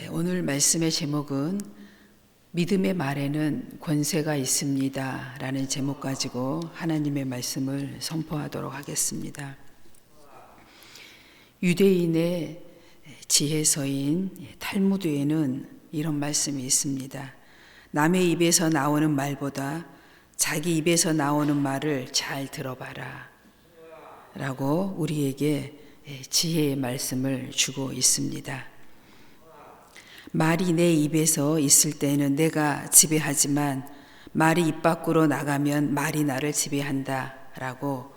오늘 말씀의 제목은 믿음의 말에는 권세가 있습니다 라는 제목 가지고 하나님의 말씀을 선포하도록 하겠습니다. 유대인의 지혜서인 탈무드에는 이런 말씀이 있습니다. 남의 입에서 나오는 말보다 자기 입에서 나오는 말을 잘 들어봐라 라고 우리에게 지혜의 말씀을 주고 있습니다. 말이 내 입에서 있을 때는 내가 지배하지만 말이 입 밖으로 나가면 말이 나를 지배한다 라고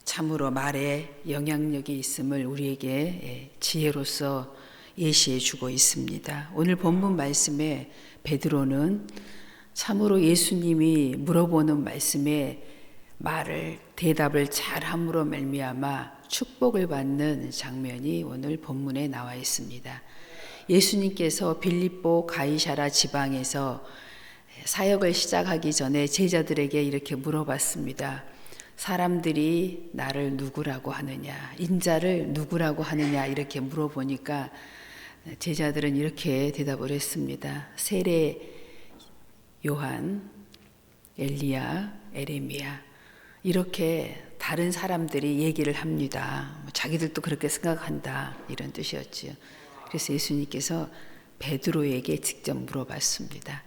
참으로 말에 영향력이 있음을 우리에게 지혜로서 예시해 주고 있습니다. 오늘 본문 말씀에 베드로는 참으로 예수님이 물어보는 말씀에 대답을 잘함으로 말미암아 축복을 받는 장면이 오늘 본문에 나와 있습니다. 예수님께서 빌립보 가이사랴 지방에서 사역을 시작하기 전에 제자들에게 이렇게 물어봤습니다. 사람들이 나를 누구라고 하느냐, 인자를 누구라고 하느냐 이렇게 물어보니까 제자들은 이렇게 대답을 했습니다. 세례 요한, 엘리야, 에레미야 이렇게 다른 사람들이 얘기를 합니다. 자기들도 그렇게 생각한다 이런 뜻이었지요. 그래서 예수님께서 베드로에게 직접 물어봤습니다.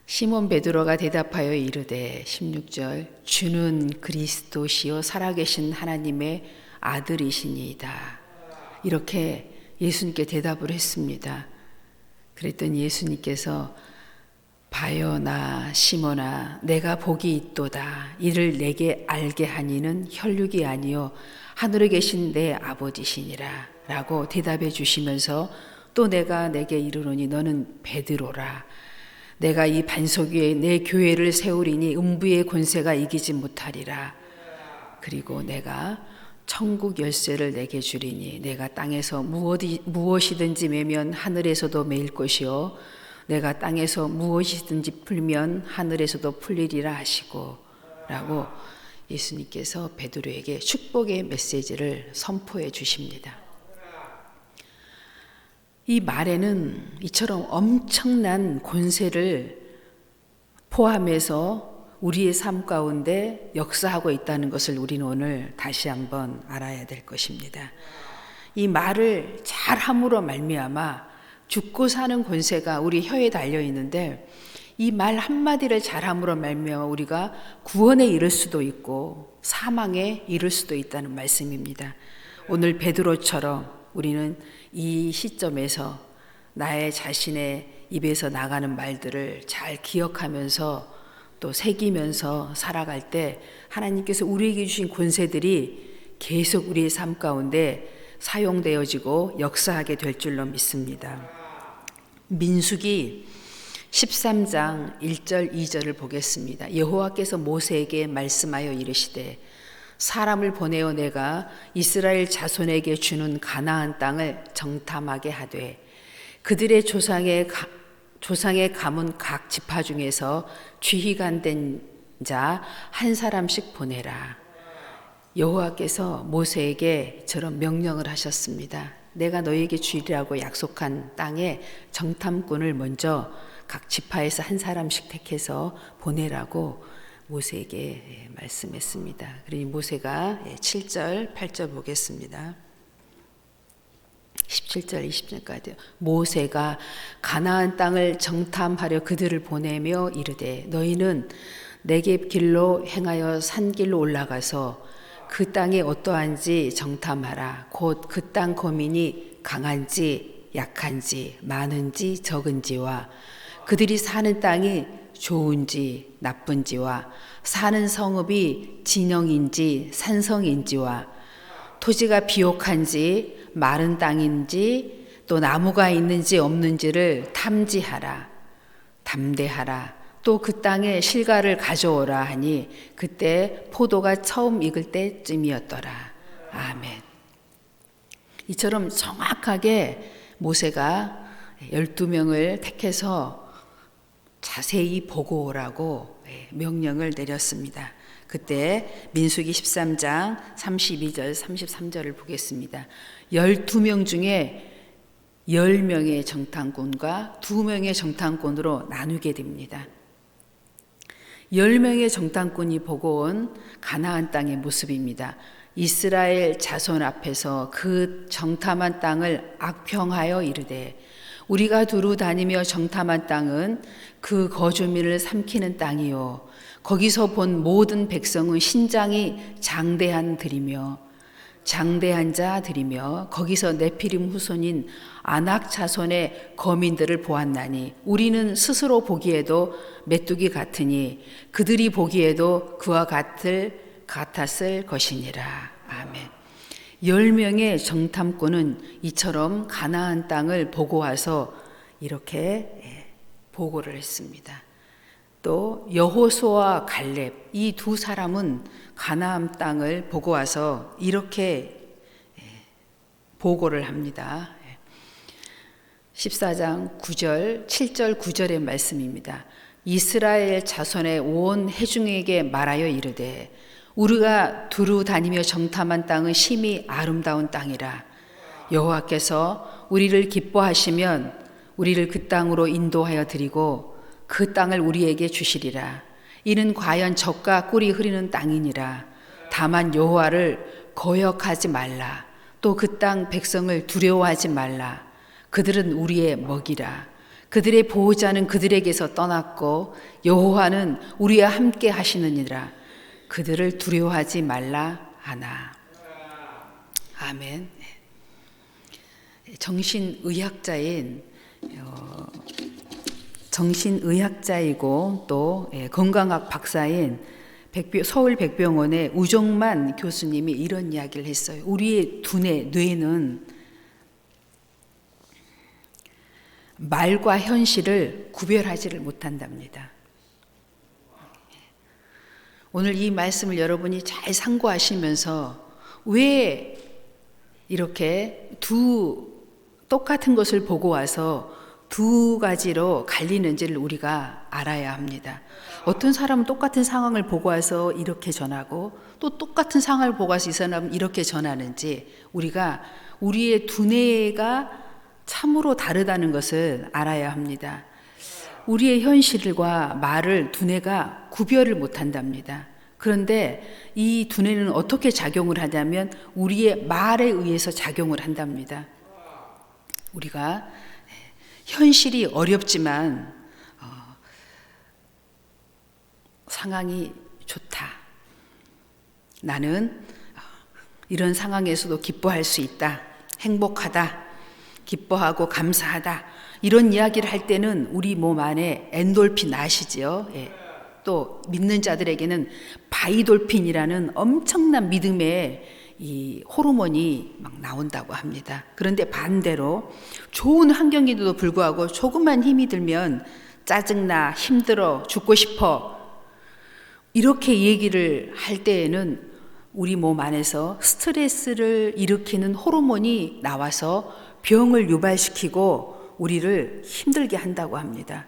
시몬 베드로가 대답하여 이르되 16절 주는 그리스도시요 살아계신 하나님의 아들이시니이다. 이렇게 예수님께 대답을 했습니다. 그랬더니 예수님께서 바요나 시몬아 내가 복이 있도다. 이를 내게 알게 하니는 혈육이 아니요 하늘에 계신 내 아버지시니라 라고 대답해 주시면서 또 내가 내게 이르노니 너는 베드로라. 내가 이 반석 위에 내 교회를 세우리니 음부의 권세가 이기지 못하리라. 그리고 내가 천국 열쇠를 내게 주리니 내가 땅에서 무엇이든지 매면 하늘에서도 매일 것이요 내가 땅에서 무엇이든지 풀면 하늘에서도 풀리리라 하시고 라고 예수님께서 베드로에게 축복의 메시지를 선포해 주십니다. 이 말에는 이처럼 엄청난 권세를 포함해서 우리의 삶 가운데 역사하고 있다는 것을 우리는 오늘 다시 한번 알아야 될 것입니다. 이 말을 잘함으로 말미암아 죽고 사는 권세가 우리 혀에 달려 있는데 이 말 한마디를 잘함으로 말미암아 우리가 구원에 이를 수도 있고 사망에 이를 수도 있다는 말씀입니다. 오늘 베드로처럼 우리는 이 시점에서 나의 자신의 입에서 나가는 말들을 잘 기억하면서 또 새기면서 살아갈 때 하나님께서 우리에게 주신 권세들이 계속 우리의 삶 가운데 사용되어지고 역사하게 될 줄로 믿습니다. 민수기 13장 1절 2절을 보겠습니다. 여호와께서 모세에게 말씀하여 이르시되 사람을 보내어 내가 이스라엘 자손에게 주는 가나안 땅을 정탐하게 하되 그들의 조상의 가문 각 지파 중에서 지휘관된 자 한 사람씩 보내라. 여호와께서 모세에게 저런 명령을 하셨습니다. 내가 너에게 주리라고 약속한 땅에 정탐꾼을 먼저 각 지파에서 한 사람씩 택해서 보내라고 모세에게 말씀했습니다. 그러니 모세가 7절, 8절 보겠습니다. 17절, 20절까지요. 모세가 가나안 땅을 정탐하려 그들을 보내며 이르되 너희는 네겝 길로 행하여 산길로 올라가서 그 땅이 어떠한지 정탐하라. 곧 그 땅 거민이 강한지 약한지 많은지 적은지와 그들이 사는 땅이 좋은지 나쁜지와 사는 성읍이 진영인지 산성인지와 토지가 비옥한지 마른 땅인지 또 나무가 있는지 없는지를 탐지하라. 담대하라. 또 그 땅에 실과를 가져오라 하니 그때 포도가 처음 익을 때쯤이었더라. 아멘. 이처럼 정확하게 모세가 12명을 택해서 자세히 보고 오라고 명령을 내렸습니다. 그때 민수기 13장 32절 33절을 보겠습니다. 12명 중에 10명의 정탐꾼과 2명의 정탐꾼으로 나누게 됩니다. 10명의 정탐꾼이 보고 온 가나안 땅의 모습입니다. 이스라엘 자손 앞에서 그 정탐한 땅을 악평하여 이르되 우리가 두루 다니며 정탐한 땅은 그 거주민을 삼키는 땅이요 거기서 본 모든 백성은 신장이 장대한 자들이며 거기서 네피림 후손인 아낙 자손의 거민들을 보았나니 우리는 스스로 보기에도 메뚜기 같으니 그들이 보기에도 그와 같았을 것이니라. 아멘. 10명의 정탐꾼은 이처럼 가나안 땅을 보고 와서 이렇게 보고를 했습니다. 또 여호수아와 갈렙 이 두 사람은 가나안 땅을 보고 와서 이렇게 보고를 합니다. 14장 9절, 7절, 9절의 말씀입니다. 이스라엘 자손의 온 회중에게 말하여 이르되 우리가 두루 다니며 정탐한 땅은 심히 아름다운 땅이라. 여호와께서 우리를 기뻐하시면 우리를 그 땅으로 인도하여 드리고 그 땅을 우리에게 주시리라. 이는 과연 젖과 꿀이 흐르는 땅이니라. 다만 여호와를 거역하지 말라. 또 그 땅 백성을 두려워하지 말라. 그들은 우리의 먹이라. 그들의 보호자는 그들에게서 떠났고 여호와는 우리와 함께 하시느니라. 그들을 두려워하지 말라 하나. 아멘. 정신의학자이고 또 건강학 박사인 서울 백병원의 우종만 교수님이 이런 이야기를 했어요. 우리의 뇌는 말과 현실을 구별하지를 못한답니다. 오늘 이 말씀을 여러분이 잘 상고하시면서 왜 이렇게 똑같은 것을 보고 와서 두 가지로 갈리는지를 우리가 알아야 합니다. 어떤 사람은 똑같은 상황을 보고 와서 이렇게 전하고 또 똑같은 상황을 보고 와서 이 사람은 이렇게 전하는지 우리가 우리의 두뇌가 참으로 다르다는 것을 알아야 합니다. 우리의 현실과 말을 두뇌가 구별을 못한답니다. 그런데 이 두뇌는 어떻게 작용을 하냐면 우리의 말에 의해서 작용을 한답니다. 우리가 현실이 어렵지만 상황이 좋다. 나는 이런 상황에서도 기뻐할 수 있다. 행복하다. 기뻐하고 감사하다. 이런 이야기를 할 때는 우리 몸 안에 엔돌핀 아시죠? 또 믿는 자들에게는 바이돌핀이라는 엄청난 믿음의 이 호르몬이 막 나온다고 합니다. 그런데 반대로 좋은 환경에도 불구하고 조금만 힘이 들면 짜증나, 힘들어, 죽고 싶어 이렇게 얘기를 할 때에는 우리 몸 안에서 스트레스를 일으키는 호르몬이 나와서 병을 유발시키고 우리를 힘들게 한다고 합니다.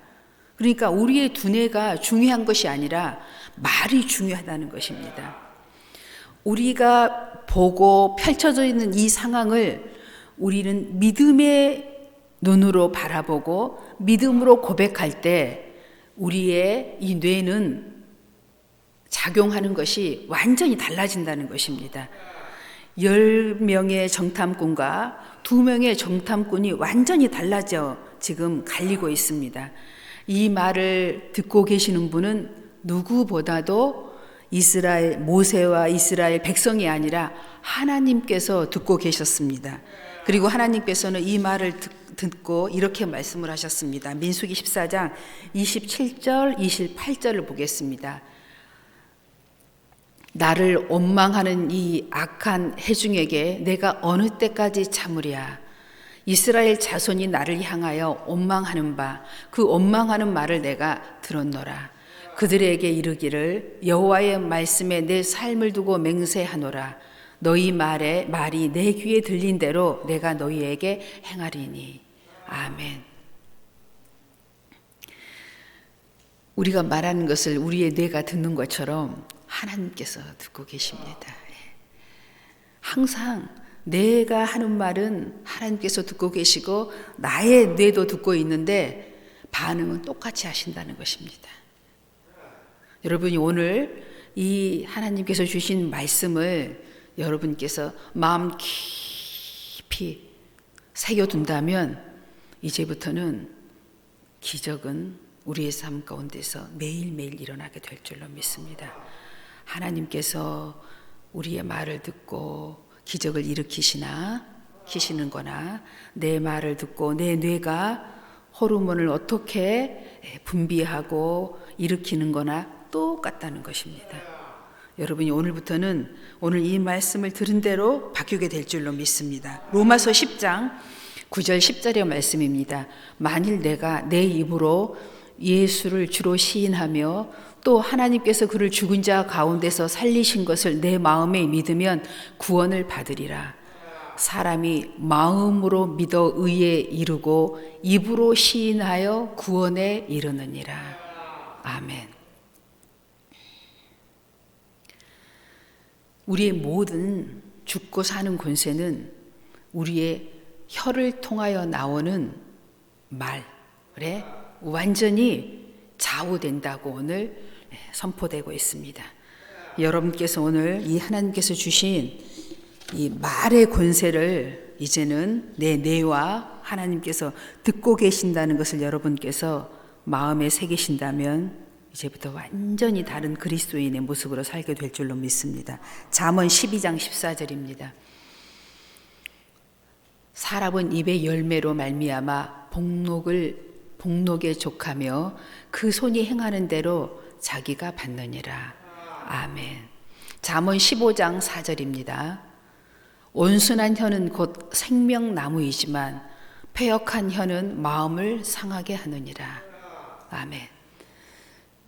그러니까 우리의 두뇌가 중요한 것이 아니라 말이 중요하다는 것입니다. 우리가 보고 펼쳐져 있는 이 상황을 우리는 믿음의 눈으로 바라보고 믿음으로 고백할 때 우리의 이 뇌는 작용하는 것이 완전히 달라진다는 것입니다. 10명의 정탐꾼과 2명의 정탐꾼이 완전히 달라져 지금 갈리고 있습니다. 이 말을 듣고 계시는 분은 누구보다도 모세와 이스라엘 백성이 아니라 하나님께서 듣고 계셨습니다. 그리고 하나님께서는 이 말을 듣고 이렇게 말씀을 하셨습니다. 민수기 14장 27절, 28절을 보겠습니다. 나를 원망하는 이 악한 회중에게 내가 어느 때까지 참으랴. 이스라엘 자손이 나를 향하여 원망하는 그 원망하는 말을 내가 들었노라. 그들에게 이르기를 여호와의 말씀에 내 삶을 두고 맹세하노라. 너희 말이 내 귀에 들린 대로 내가 너희에게 행하리니. 아멘. 우리가 말하는 것을 우리의 뇌가 듣는 것처럼 하나님께서 듣고 계십니다. 항상 내가 하는 말은 하나님께서 듣고 계시고 나의 뇌도 듣고 있는데 반응은 똑같이 하신다는 것입니다. 여러분이 오늘 이 하나님께서 주신 말씀을 여러분께서 마음 깊이 새겨둔다면 이제부터는 기적은 우리의 삶 가운데서 매일매일 일어나게 될 줄로 믿습니다. 하나님께서 우리의 말을 듣고 기적을 일으키시는 거나 내 말을 듣고 내 뇌가 호르몬을 어떻게 분비하고 일으키는 거나 똑같다는 것입니다. 여러분이 오늘부터는 오늘 이 말씀을 들은 대로 바뀌게 될 줄로 믿습니다. 로마서 10장 9절 10절의 말씀입니다. 만일 내가 내 입으로 예수를 주로 시인하며 또 하나님께서 그를 죽은 자 가운데서 살리신 것을 내 마음에 믿으면 구원을 받으리라. 사람이 마음으로 믿어 의에 이르고 입으로 시인하여 구원에 이르느니라. 아멘. 우리의 모든 죽고 사는 권세는 우리의 혀를 통하여 나오는 말에 완전히 좌우된다고 오늘 선포되고 있습니다. 여러분께서 오늘 이 하나님께서 주신 이 말의 권세를 이제는 내 뇌와 하나님께서 듣고 계신다는 것을 여러분께서 마음에 새기신다면 이제부터 완전히 다른 그리스도인의 모습으로 살게 될 줄로 믿습니다. 잠언 12장 14절입니다. 사람은 입의 열매로 말미암아 복록에 족하며 그 손이 행하는 대로 자기가 받느니라. 아멘. 잠언 15장 4절입니다. 온순한 혀는 곧 생명나무이지만 패역한 혀는 마음을 상하게 하느니라. 아멘.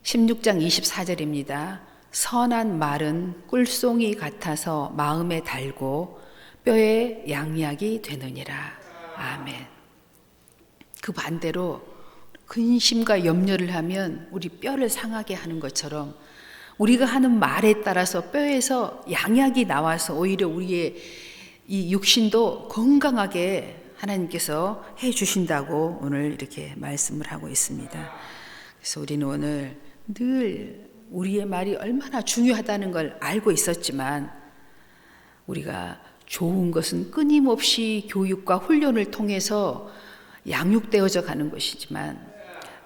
16장 24절입니다. 선한 말은 꿀송이 같아서 마음에 달고 뼈에 양약이 되느니라. 아멘. 그 반대로 근심과 염려를 하면 우리 뼈를 상하게 하는 것처럼 우리가 하는 말에 따라서 뼈에서 양약이 나와서 오히려 우리의 이 육신도 건강하게 하나님께서 해 주신다고 오늘 이렇게 말씀을 하고 있습니다. 그래서 우리는 오늘 늘 우리의 말이 얼마나 중요하다는 걸 알고 있었지만 우리가 좋은 것은 끊임없이 교육과 훈련을 통해서 양육되어져 가는 것이지만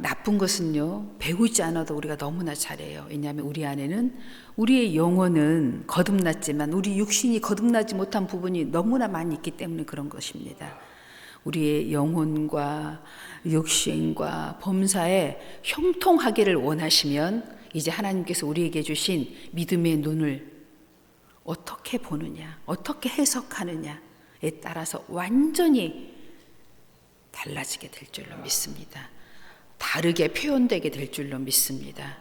나쁜 것은요 배우지 않아도 우리가 너무나 잘해요. 왜냐하면 우리 안에는 우리의 영혼은 거듭났지만 우리 육신이 거듭나지 못한 부분이 너무나 많이 있기 때문에 그런 것입니다. 우리의 영혼과 육신과 범사에 형통하기를 원하시면 이제 하나님께서 우리에게 주신 믿음의 눈을 어떻게 보느냐, 어떻게 해석하느냐에 따라서 완전히 달라지게 될 줄로 믿습니다. 다르게 표현되게 될 줄로 믿습니다.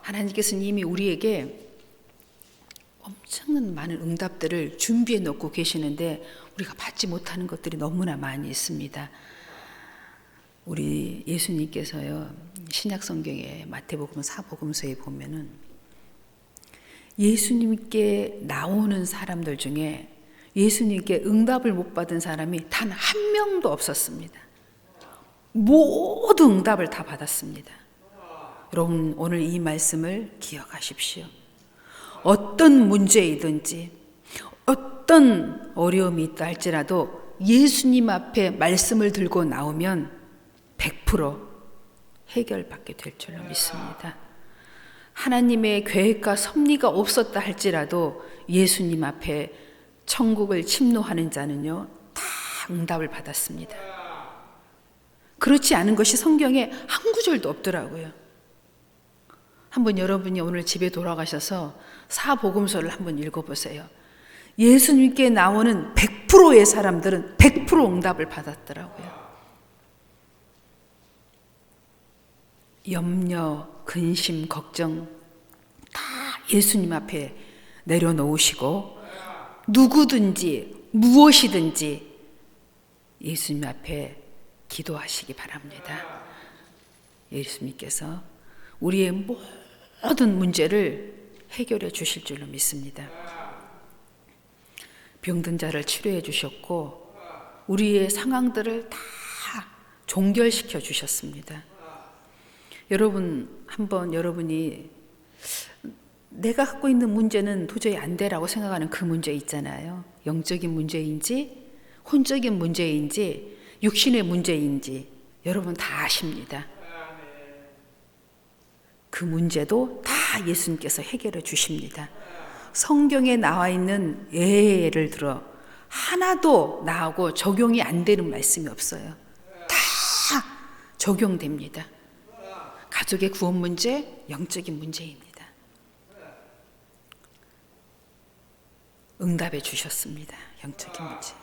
하나님께서는 이미 우리에게 엄청난 많은 응답들을 준비해 놓고 계시는데 우리가 받지 못하는 것들이 너무나 많이 있습니다. 우리 예수님께서요 신약 성경의 마태복음 사복음서에 보면은 예수님께 나오는 사람들 중에 예수님께 응답을 못 받은 사람이 단 한 명도 없었습니다. 모두 응답을 다 받았습니다. 여러분 오늘 이 말씀을 기억하십시오. 어떤 문제이든지 어떤 어려움이 있다 할지라도 예수님 앞에 말씀을 들고 나오면 100% 해결받게 될 줄로 믿습니다. 하나님의 계획과 섭리가 없었다 할지라도 예수님 앞에 천국을 침노하는 자는요 다 응답을 받았습니다. 그렇지 않은 것이 성경에 한 구절도 없더라고요. 한번 여러분이 오늘 집에 돌아가셔서 사복음서를 한번 읽어보세요. 예수님께 나오는 100%의 사람들은 100% 응답을 받았더라고요. 염려, 근심, 걱정 다 예수님 앞에 내려놓으시고 누구든지 무엇이든지 예수님 앞에 기도하시기 바랍니다. 예수님께서 우리의 모든 문제를 해결해 주실 줄로 믿습니다. 병든 자를 치료해 주셨고 우리의 상황들을 다 종결시켜 주셨습니다. 여러분, 한번 여러분이 내가 갖고 있는 문제는 도저히 안 되라고 생각하는 그 문제 있잖아요. 영적인 문제인지 혼적인 문제인지 육신의 문제인지 여러분 다 아십니다. 그 문제도 다 예수님께서 해결해 주십니다. 성경에 나와 있는 예를 들어 하나도 나하고 적용이 안 되는 말씀이 없어요. 다 적용됩니다. 가족의 구원 문제, 영적인 문제입니다. 응답해 주셨습니다. 영적인 문제.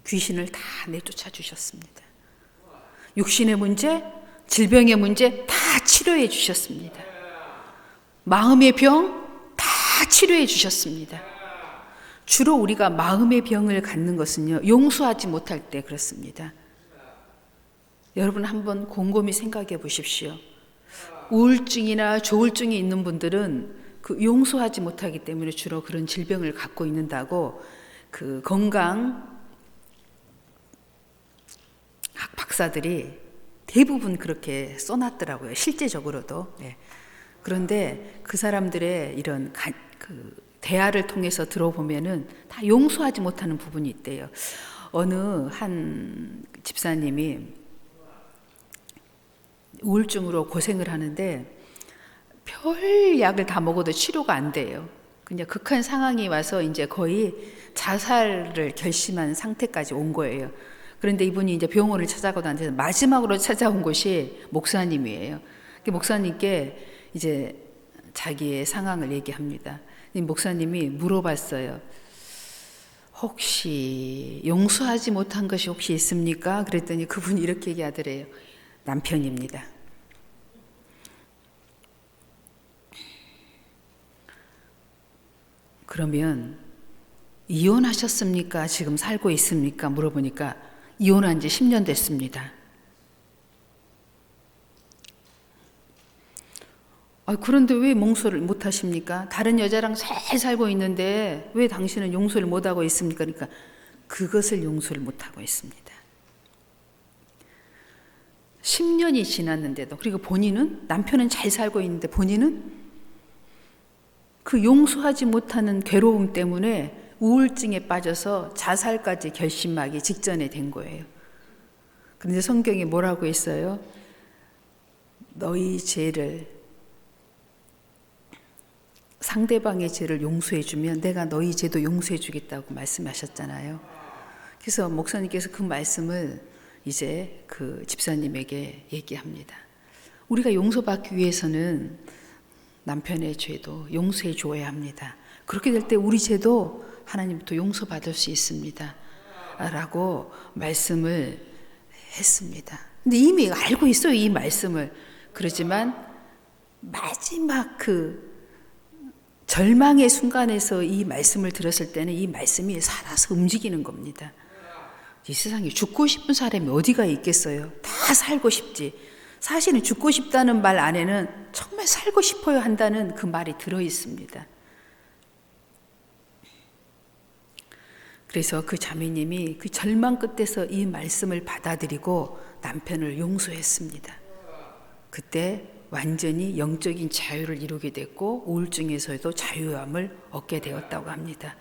귀신을 다 내쫓아 주셨습니다. 육신의 문제, 질병의 문제 다 치료해 주셨습니다. 마음의 병 다 치료해 주셨습니다. 주로 우리가 마음의 병을 갖는 것은요, 용서하지 못할 때 그렇습니다. 여러분 한번 곰곰이 생각해 보십시오. 우울증이나 조울증이 있는 분들은 그 용서하지 못하기 때문에 주로 그런 질병을 갖고 있는다고 그 건강 학 박사들이 대부분 그렇게 써놨더라고요. 실제적으로도. 네. 그런데 그 사람들의 이런 그 대화를 통해서 들어보면은 다 용서하지 못하는 부분이 있대요. 어느 한 집사님이 우울증으로 고생을 하는데 별 약을 다 먹어도 치료가 안 돼요. 그냥 극한 상황이 와서 이제 거의 자살을 결심한 상태까지 온 거예요. 그런데 이분이 이제 병원을 찾아가고 앉아서 마지막으로 찾아온 곳이 목사님이에요. 목사님께 이제 자기의 상황을 얘기합니다. 목사님이 물어봤어요. 혹시 용서하지 못한 것이 혹시 있습니까? 그랬더니 그분이 이렇게 얘기하더래요. 남편입니다. 그러면 이혼하셨습니까? 지금 살고 있습니까? 물어보니까 이혼한 지 10년 됐습니다. 그런데 왜 용서를 못 하십니까? 다른 여자랑 잘 살고 있는데 왜 당신은 용서를 못 하고 있습니까? 그러니까 그것을 용서를 못 하고 있습니다. 10년이 지났는데도, 그리고 본인은, 남편은 잘 살고 있는데 본인은 그 용서하지 못하는 괴로움 때문에 우울증에 빠져서 자살까지 결심하기 직전에 된 거예요. 그런데 성경에 뭐라고 했어요? 너희 죄를, 상대방의 죄를 용서해 주면 내가 너희 죄도 용서해 주겠다고 말씀하셨잖아요. 그래서 목사님께서 그 말씀을 이제 그 집사님에게 얘기합니다. 우리가 용서받기 위해서는 남편의 죄도 용서해 줘야 합니다. 그렇게 될 때 우리 죄도 하나님부터 용서받을 수 있습니다. 라고 말씀을 했습니다. 근데 이미 알고 있어요, 이 말씀을. 그렇지만 마지막 그 절망의 순간에서 이 말씀을 들었을 때는 이 말씀이 살아서 움직이는 겁니다. 이 세상에 죽고 싶은 사람이 어디가 있겠어요? 다 살고 싶지. 사실은 죽고 싶다는 말 안에는 정말 살고 싶어요 한다는 그 말이 들어 있습니다. 그래서 그 자매님이 그 절망 끝에서 이 말씀을 받아들이고 남편을 용서했습니다. 그때 완전히 영적인 자유를 이루게 됐고 우울증에서도 자유함을 얻게 되었다고 합니다.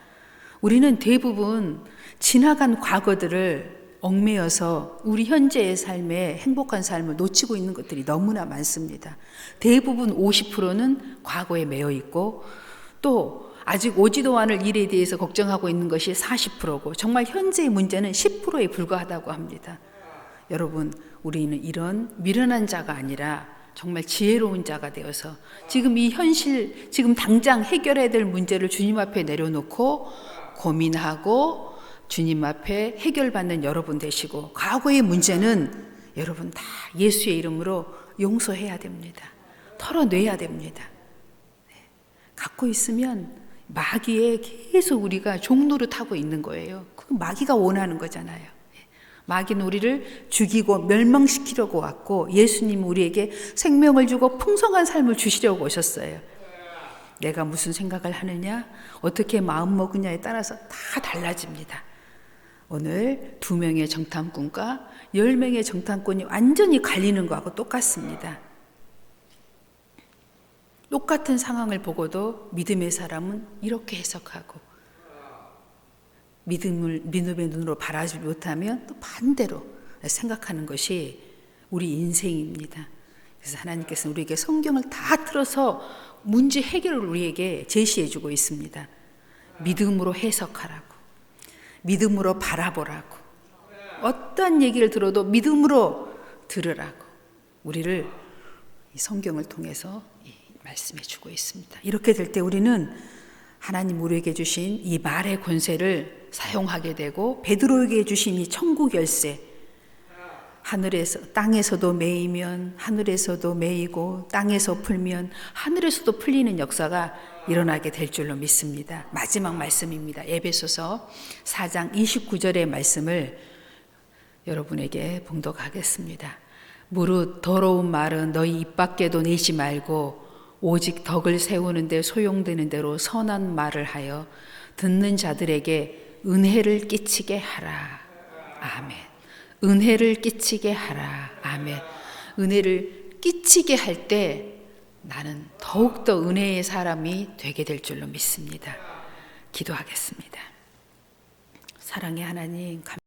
우리는 대부분 지나간 과거들을 얽매여서 우리 현재의 삶에 행복한 삶을 놓치고 있는 것들이 너무나 많습니다. 대부분 50%는 과거에 매여 있고 또 아직 오지도 않을 일에 대해서 걱정하고 있는 것이 40%고 정말 현재의 문제는 10%에 불과하다고 합니다. 여러분, 우리는 이런 미련한 자가 아니라 정말 지혜로운 자가 되어서 지금 이 현실, 지금 당장 해결해야 될 문제를 주님 앞에 내려놓고 고민하고 주님 앞에 해결받는 여러분 되시고, 과거의 문제는 여러분 다 예수의 이름으로 용서해야 됩니다. 털어내야 됩니다. 갖고 있으면 마귀에 계속 우리가 종노릇하고 있는 거예요. 그 마귀가 원하는 거잖아요. 마귀는 우리를 죽이고 멸망시키려고 왔고 예수님은 우리에게 생명을 주고 풍성한 삶을 주시려고 오셨어요. 내가 무슨 생각을 하느냐, 어떻게 마음 먹으냐에 따라서 다 달라집니다. 오늘 2명의 정탐꾼과 10명의 정탐꾼이 완전히 갈리는 거하고 똑같습니다. 똑같은 상황을 보고도 믿음의 사람은 이렇게 해석하고, 믿음의 눈으로 바라지 못하면 또 반대로 생각하는 것이 우리 인생입니다. 그래서 하나님께서는 우리에게 성경을 다 틀어서 문제 해결을 우리에게 제시해 주고 있습니다. 믿음으로 해석하라고, 믿음으로 바라보라고, 어떠한 얘기를 들어도 믿음으로 들으라고 우리를 이 성경을 통해서 말씀해 주고 있습니다. 이렇게 될 때 우리는 하나님 우리에게 주신 이 말의 권세를 사용하게 되고, 베드로에게 주신 이 천국 열쇠, 하늘에서 땅에서도 매이면 하늘에서도 매이고 땅에서 풀면 하늘에서도 풀리는 역사가 일어나게 될 줄로 믿습니다. 마지막 말씀입니다. 에베소서 4장 29절의 말씀을 여러분에게 봉독하겠습니다. 무릇 더러운 말은 너희 입 밖에도 내지 말고 오직 덕을 세우는 데 소용되는 대로 선한 말을 하여 듣는 자들에게 은혜를 끼치게 하라. 아멘. 은혜를 끼치게 하라. 아멘. 은혜를 끼치게 할 때 나는 더욱더 은혜의 사람이 되게 될 줄로 믿습니다. 기도하겠습니다. 사랑의 하나님,